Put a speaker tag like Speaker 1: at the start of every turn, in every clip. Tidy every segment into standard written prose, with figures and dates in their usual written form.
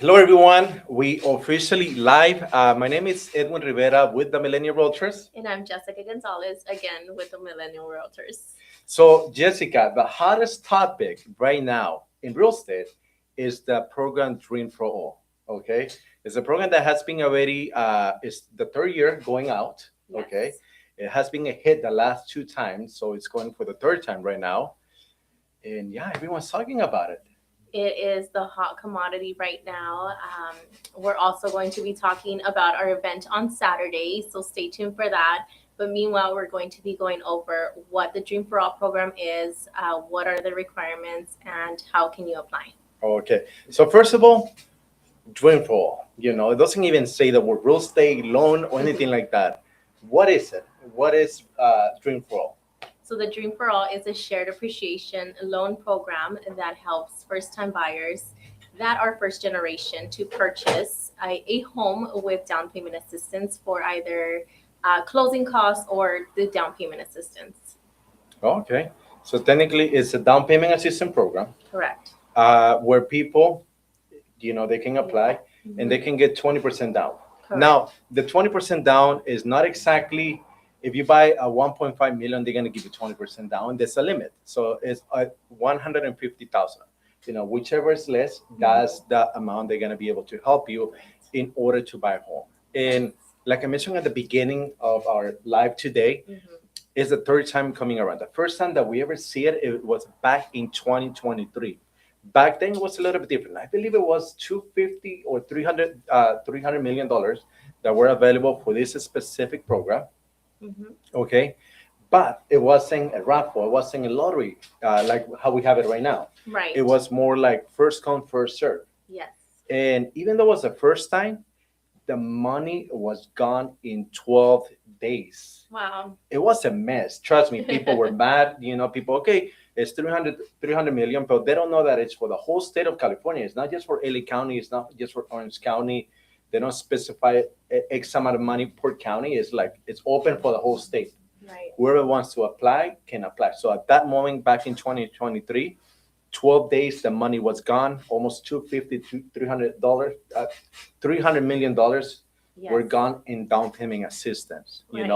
Speaker 1: Hello, everyone. We officially live. My name is Edwin Rivera with the Millennial Realtors.
Speaker 2: And I'm Jessica Gonzalez, again with the Millennial Realtors.
Speaker 1: So, Jessica, the hottest topic right now in real estate is the program Dream for All. Okay, it's a program that has been already. It's the third year going out. Okay,
Speaker 2: Yes.
Speaker 1: it has been a hit the last two times, so it's going for the third time right now. And yeah, everyone's talking about it.
Speaker 2: It is the hot commodity right now. We're also going to be talking about our event on Saturday, so stay tuned for that. But meanwhile, we're going to be going over what the Dream for All program is, what are the requirements, and how can you apply.
Speaker 1: Okay, so first of all, Dreamfall. It doesn't even say the word real estate loan or anything like that. What is it? What is Dreamfall?
Speaker 2: So the Dream for All is a shared appreciation loan program that helps first-time buyers that are first generation to purchase a home with down payment assistance for either closing costs or the down payment assistance.
Speaker 1: Okay, so technically, it's a down payment assistance program
Speaker 2: Correct.
Speaker 1: where people, they can apply and they
Speaker 2: Mhm.
Speaker 1: can get 20% down.
Speaker 2: Correct.
Speaker 1: Now, the 20% down is not exactly if you buy a 1.5 million, they're going to give you 20% down. There's a limit. So it's 150,000. Whichever is less, that's the amount they're going to be able to help you in order to buy a home. And like I mentioned at the beginning of our live today,
Speaker 2: Mhm.
Speaker 1: is the third time coming around. The first time that we ever see it, it was back in 2023. Back then, it was a little bit different. I believe it was 250 or 300 million dollars that were available for this specific program.
Speaker 2: Mhm.
Speaker 1: Okay, but it wasn't a raffle. It wasn't a lottery like how we have it right now.
Speaker 2: Right.
Speaker 1: It was more like first come, first serve.
Speaker 2: Yes.
Speaker 1: And even though it was the first time, the money was gone in 12 days.
Speaker 2: Wow.
Speaker 1: It was a mess. Trust me, people were mad. People, okay, it's 300 million, but they don't know that it's for the whole state of California. It's not just for LA County. It's not just for Orange County. They don't specify X amount of money per county. It's like it's open for the whole state.
Speaker 2: Right.
Speaker 1: Whoever wants to apply can apply. So at that moment, back in 2023, 12 days, the money was gone. Almost 250 to $300, $300 million
Speaker 2: Yes.
Speaker 1: were gone in down payment assistance.
Speaker 2: Right.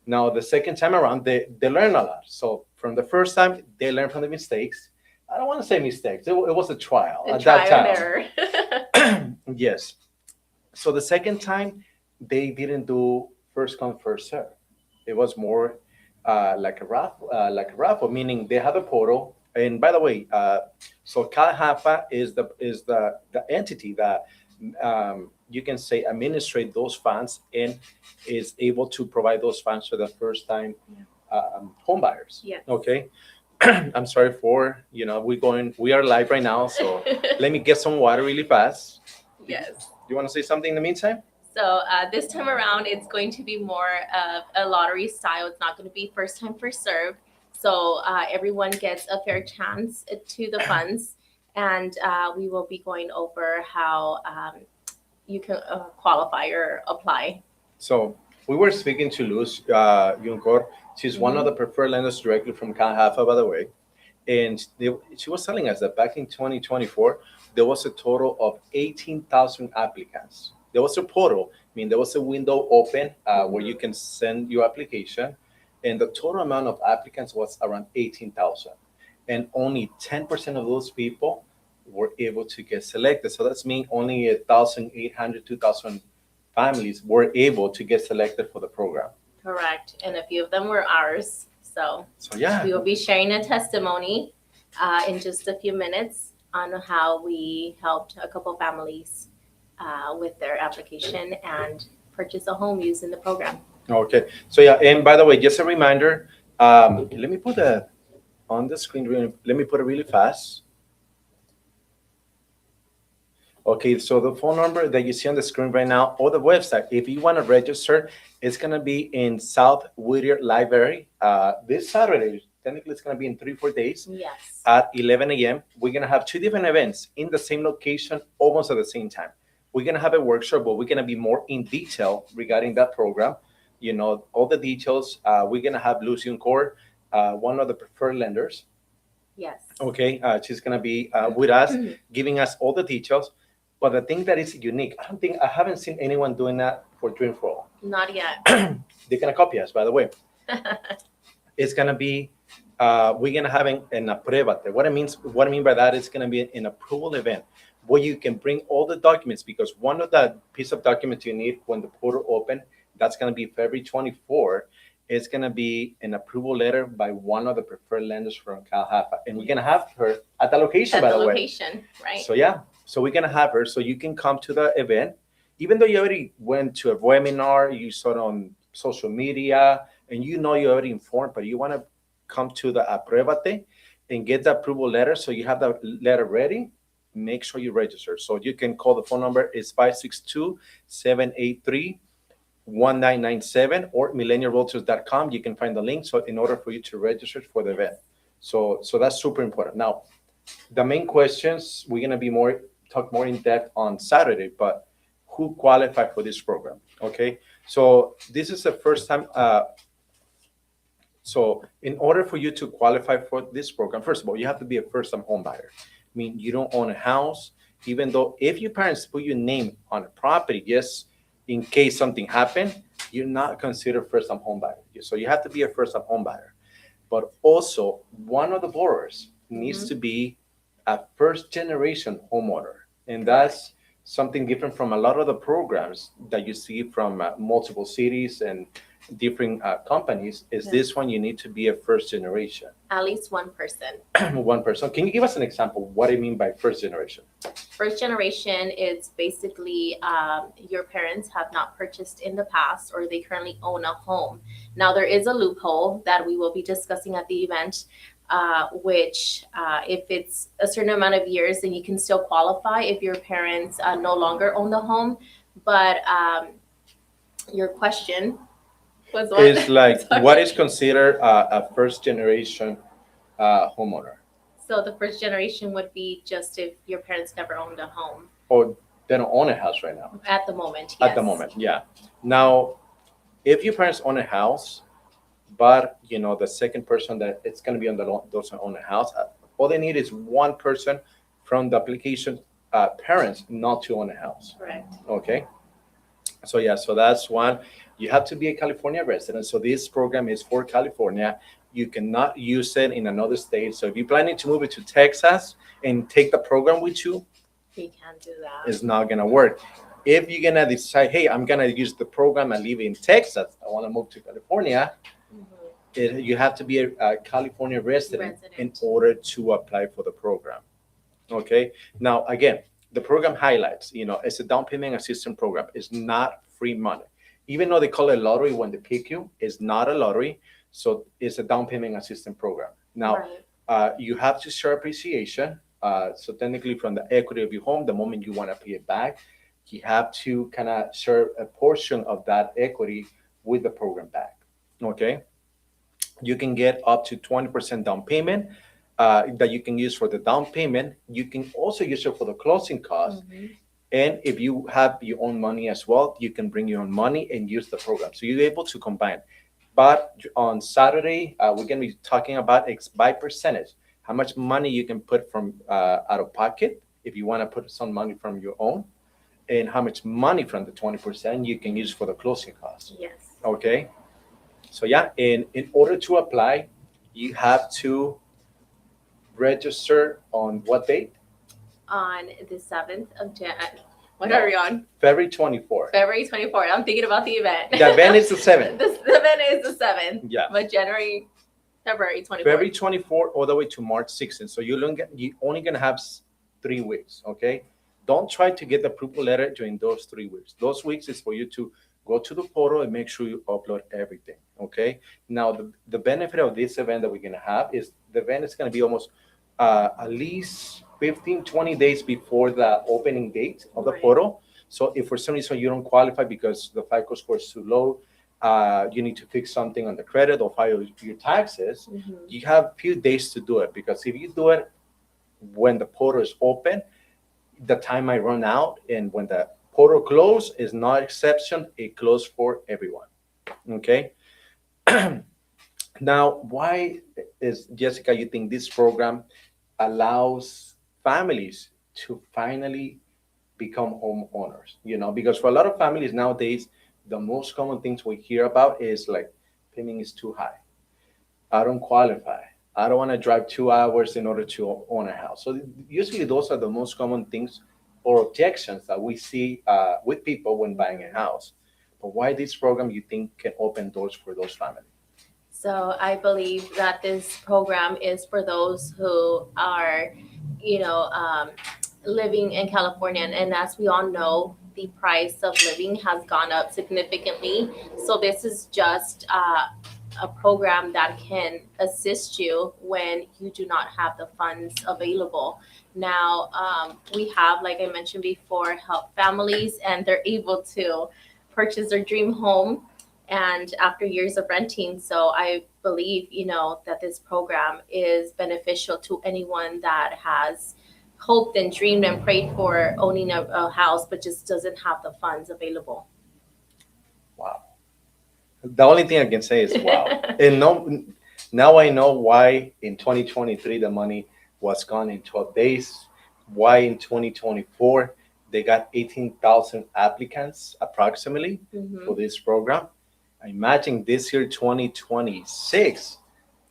Speaker 1: Now the second time around, they learn a lot. So from the first time, they learn from the mistakes. I don't want to say mistakes. It was a trial
Speaker 2: The
Speaker 1: at
Speaker 2: trial
Speaker 1: that
Speaker 2: and error.
Speaker 1: time. Yes. So the second time, they didn't do first come first serve. It was more like a raffle, meaning they have a portal. And by the way, so CalHAFA is the entity that you can say administrate those funds and is able to provide those funds for the first time home buyers.
Speaker 2: Yes.
Speaker 1: Okay. I'm sorry for we are live right now, so let me get some water really fast.
Speaker 2: Yes.
Speaker 1: Do you want to say something in the meantime?
Speaker 2: So this time around, it's going to be more of a lottery style. It's not going to be first time, first serve. So everyone gets a fair chance to the funds, and we will be going over how you can qualify or apply.
Speaker 1: So we were speaking to Luz Yuncor. She's one of the preferred lenders directly from CalHAFA, by the way. And she was telling us that back in 2024, there was a total of 18,000 applicants. There was a portal, I mean, there was a window open where you can send your application. And the total amount of applicants was around 18,000. And only 10% of those people were able to get selected. So that's mean only 1,800, 2,000 families were able to get selected for the program.
Speaker 2: Correct. And a few of them were ours.
Speaker 1: So yeah,
Speaker 2: We will be sharing a testimony in just a few minutes on how we helped a couple families with their application and purchase a home using the program.
Speaker 1: okay. So yeah, and by the way, just a reminder. Let me put a on the screen. Let me put it really fast. Okay, so the phone number that you see on the screen right now, or the website, if you want to register, it's gonna be in South Whittier Library this Saturday. Technically, it's gonna be in 3 4 days
Speaker 2: Yes.
Speaker 1: at 11 a.m. We're gonna have two different events in the same location, almost at the same time. We're gonna have a workshop, but we're gonna be more in detail regarding that program. All the details. We're gonna have Lucian Core, one of the preferred lenders.
Speaker 2: Yes.
Speaker 1: Okay, she's gonna be with us, giving us all the details. But the thing that is unique, I haven't seen anyone doing that for Dream for All.
Speaker 2: Not yet.
Speaker 1: They're gonna copy us, by the way. It's gonna be we're gonna have an apruébate. What I mean by that is gonna be an approval event where you can bring all the documents, because one of the piece of documents you need when the portal open, that's gonna be February 24. It's gonna be an approval letter by one of the preferred lenders from Cal Hafa, and we're gonna have her at the location,
Speaker 2: At
Speaker 1: by
Speaker 2: the
Speaker 1: the way.
Speaker 2: location, right?
Speaker 1: So yeah, so we're gonna have her, so you can come to the event, even though you already went to a webinar, you saw it on social media, and you know you're already informed, but you want to come to the Apruébate and get the approval letter, so you have the letter ready. Make sure you register. So you can call, the phone number is 562-783-1997 or millennialrealtors.com. You can find the link. So in order for you to register for the event, so that's super important. Now, the main questions we're gonna be talk more in depth on Saturday, but who qualify for this program? Okay, so this is the first time. So in order for you to qualify for this program, first of all, you have to be a first-time home buyer. I mean, you don't own a house, even though if your parents put your name on a property, just in case something happened, you're not considered first-time home buyer. So you have to be a first-time home buyer. But also, one of the borrowers needs to be a first-generation homeowner, and that's something different from a lot of the programs that you see from multiple cities and different companies. Is
Speaker 2: Yeah.
Speaker 1: this one you need to be a first generation?
Speaker 2: At least one person.
Speaker 1: One person. Can you give us an example? What do you mean by first generation?
Speaker 2: First generation is basically your parents have not purchased in the past, or they currently own a home. Now, there is a loophole that we will be discussing at the event, which if it's a certain amount of years, then you can still qualify if your parents no longer own the home. But your question was what?
Speaker 1: Is like
Speaker 2: Sorry.
Speaker 1: what is considered a first generation homeowner,
Speaker 2: So the first generation would be just if your parents never owned a home
Speaker 1: or they don't own a house right now?
Speaker 2: at the moment.
Speaker 1: At the
Speaker 2: Yes.
Speaker 1: moment, yeah. Now, if your parents own a house, but the second person that it's going to be on the loan doesn't own a house, all they need is one person from the application parents not to own a house.
Speaker 2: Correct.
Speaker 1: Okay. So yeah, so that's one. You have to be a California resident. So this program is for California. You cannot use it in another state. So if you're planning to move it to Texas and take the program with you,
Speaker 2: We can't do that.
Speaker 1: it's not gonna work. If you're gonna decide, hey, I'm gonna use the program and live in Texas, I want to move to California,
Speaker 2: Mhm.
Speaker 1: you have to be a California resident in
Speaker 2: Resident.
Speaker 1: order to apply for the program. Okay. Now, again, the program highlights, it's a down payment assistance program. It's not free money. Even though they call it lottery when they pick you, it's not a lottery. So it's a down payment assistance program. Now,
Speaker 2: Right.
Speaker 1: you have to share appreciation. So technically, from the equity of your home, the moment you want to pay it back, you have to kind of share a portion of that equity with the program back. Okay. You can get up to 20% down payment that you can use for the down payment. You can also use it for the closing costs.
Speaker 2: Mhm.
Speaker 1: And if you have your own money as well, you can bring your own money and use the program. So you're able to combine. But on Saturday, we're going to be talking about by percentage, how much money you can put from out of pocket if you want to put some money from your own, and how much money from the 20% you can use for the closing costs.
Speaker 2: Yes.
Speaker 1: Okay. So yeah, in order to apply, you have to register on what date?
Speaker 2: On the 7th of Jan. What are we on?
Speaker 1: February 24th.
Speaker 2: February 24th. I'm thinking about the event.
Speaker 1: The event is the 7th.
Speaker 2: The event is the 7th.
Speaker 1: Yeah.
Speaker 2: But February 24th.
Speaker 1: February 24th all the way to March 16th. So you only gonna have 3 weeks. Okay. Don't try to get the approval letter during those 3 weeks. Those weeks is for you to go to the portal and make sure you upload everything. Okay. Now the benefit of this event that we're gonna have is the event is gonna be almost at least 15, 20 days before the opening date of the
Speaker 2: Right.
Speaker 1: portal. So if for some reason you don't qualify because the FICO score is too low, you need to fix something on the credit or file your taxes,
Speaker 2: Mhm.
Speaker 1: you have a few days to do it, because if you do it when the portal is open, the time might run out, and when the portal close is not exception, it closed for everyone. Okay. Now, why is, Jessica, you think this program allows families to finally become homeowners, because for a lot of families nowadays, the most common things we hear about is like payment is too high. I don't qualify. I don't want to drive 2 hours in order to own a house. So usually those are the most common things or objections that we see with people when buying a house. But why this program you think can open doors for those families?
Speaker 2: So I believe that this program is for those who are, you know, living in California. And as we all know, the price of living has gone up significantly. So this is just a program that can assist you when you do not have the funds available. Now, we have, like I mentioned before, help families and they're able to purchase their dream home and after years of renting. So I believe, that this program is beneficial to anyone that has hoped and dreamed and prayed for owning a house, but just doesn't have the funds available.
Speaker 1: Wow. The only thing I can say is wow. And no, now I know why in 2023 the money was gone in 12 days. Why in 2024 they got 18,000 applicants approximately for
Speaker 2: Mhm.
Speaker 1: this program. I imagine this year 2026,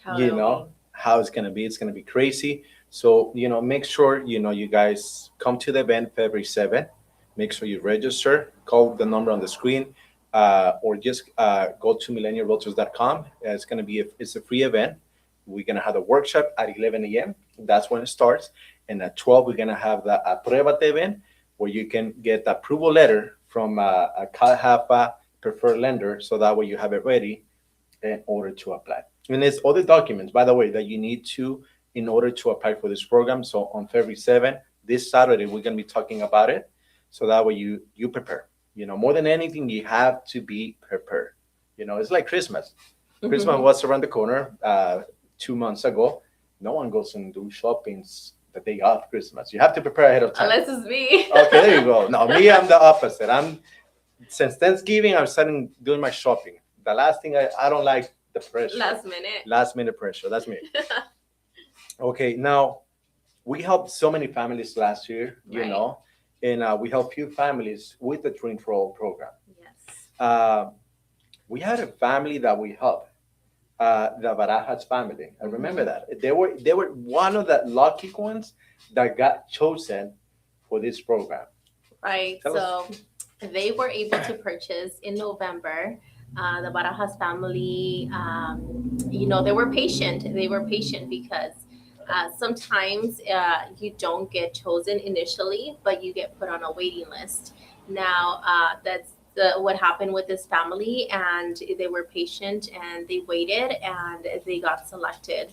Speaker 2: How it'll be.
Speaker 1: how it's gonna be. It's gonna be crazy. So make sure you guys come to the event February 7th. Make sure you register. Call the number on the screen, or just go to millennialrealtors.com. It's a free event. We're gonna have a workshop at 11 a.m. That's when it starts, and at 12 we're gonna have the Apruébate event, where you can get the approval letter from a CalHAPA preferred lender, so that way you have it ready in order to apply. And there's other documents, by the way, that you need to in order to apply for this program. So on February 7th, this Saturday, we're going to be talking about it. So that way you prepare. More than anything, you have to be prepared. It's like Christmas. Christmas
Speaker 2: Mhm.
Speaker 1: was around the corner 2 months ago. No one goes and do shoppings the day of Christmas. You have to prepare ahead of time.
Speaker 2: Unless it's me.
Speaker 1: Okay, there you go. No, me, I'm the opposite. Since Thanksgiving, I'm starting doing my shopping. The last thing I don't like the pressure.
Speaker 2: Last minute.
Speaker 1: Last minute pressure. That's me. Okay, now we helped so many families last year,
Speaker 2: Right.
Speaker 1: and we helped few families with the Dream for All program.
Speaker 2: Yes.
Speaker 1: We had a family that we helped, the Barajas family. I remember that they were one of the lucky ones that got chosen for this program.
Speaker 2: Right.
Speaker 1: Tell
Speaker 2: So they were able to purchase in November. The Barajas family, they were patient. They were patient because sometimes you don't get chosen initially, but you get put on a waiting list. Now, that's what happened with this family, and they were patient and they waited and they got selected.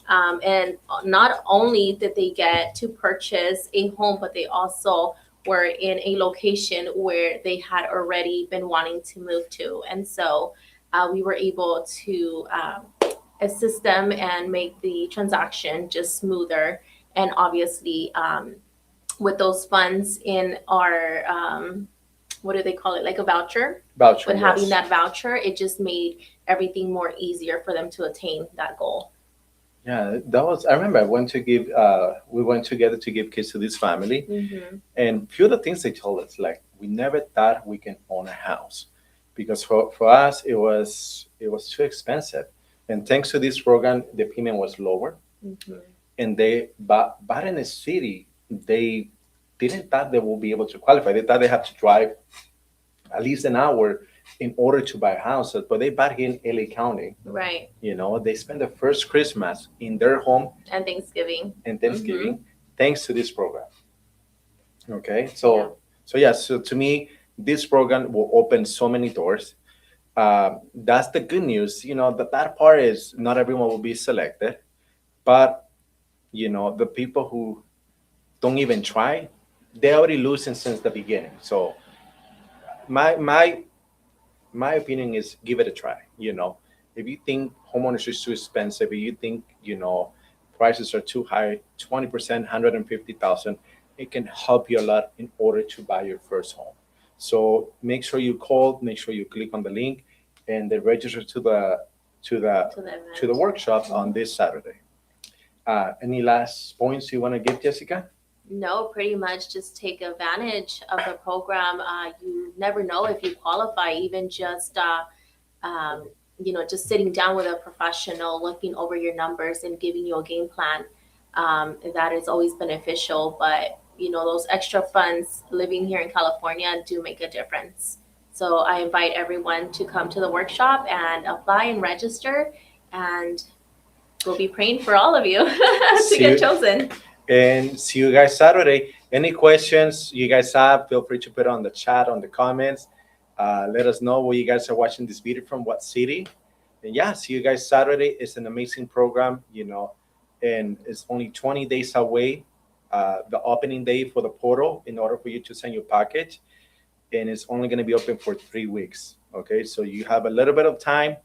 Speaker 2: And not only did they get to purchase a home, but they also were in a location where they had already been wanting to move to. And so we were able to assist them and make the transaction just smoother. And obviously, with those funds in our, what do they call it? Like a voucher.
Speaker 1: Voucher,
Speaker 2: But having
Speaker 1: yes.
Speaker 2: that voucher, it just made everything more easier for them to attain that goal.
Speaker 1: Yeah, that was. I remember I went to give. We went together to give kids to this family,
Speaker 2: Mm-hmm.
Speaker 1: and few of the things they told us, like we never thought we can own a house, because for us it was too expensive, and thanks to this program, the payment was lower,
Speaker 2: Mm-hmm.
Speaker 1: and but in the city they didn't thought they will be able to qualify. They thought they had to drive at least an hour in order to buy houses, but they bought here in LA County.
Speaker 2: Right.
Speaker 1: They spent the first Christmas in their home
Speaker 2: And Thanksgiving.
Speaker 1: and Thanksgiving, thanks to this program. Okay, so to me, this program will open so many doors. That's the good news. That part is not everyone will be selected, but the people who don't even try, they already losing since the beginning. So my opinion is give it a try. If you think homeownership is too expensive, if you think prices are too high, 20%, 150,000, it can help you a lot in order to buy your first home. So make sure you call, make sure you click on the link, and then register to the to the
Speaker 2: To the event.
Speaker 1: to the workshop on this Saturday. Any last points you want to give, Jessica?
Speaker 2: No, pretty much just take advantage of the program. You never know if you qualify, even just just sitting down with a professional, looking over your numbers and giving you a game plan. That is always beneficial. But those extra funds living here in California do make a difference. So I invite everyone to come to the workshop and apply and register, and we'll be praying for all of you to
Speaker 1: See
Speaker 2: get
Speaker 1: you,
Speaker 2: chosen.
Speaker 1: and see you guys Saturday. Any questions you guys have, feel free to put it on the chat, on the comments. Let us know where you guys are watching this video from, what city. And yeah, see you guys Saturday. It's an amazing program, and it's only 20 days away, the opening day for the portal in order for you to send your package. And it's only going to be open for 3 weeks. Okay, so you have a little bit of time,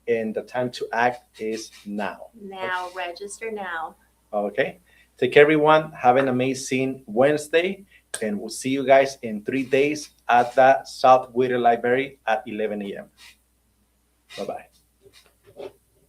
Speaker 1: and the time to act is now.
Speaker 2: Now, register now.
Speaker 1: Okay, take care, everyone. Have an amazing Wednesday, and we'll see you guys in 3 days at the South Whittier Library at 11 a.m. Bye bye.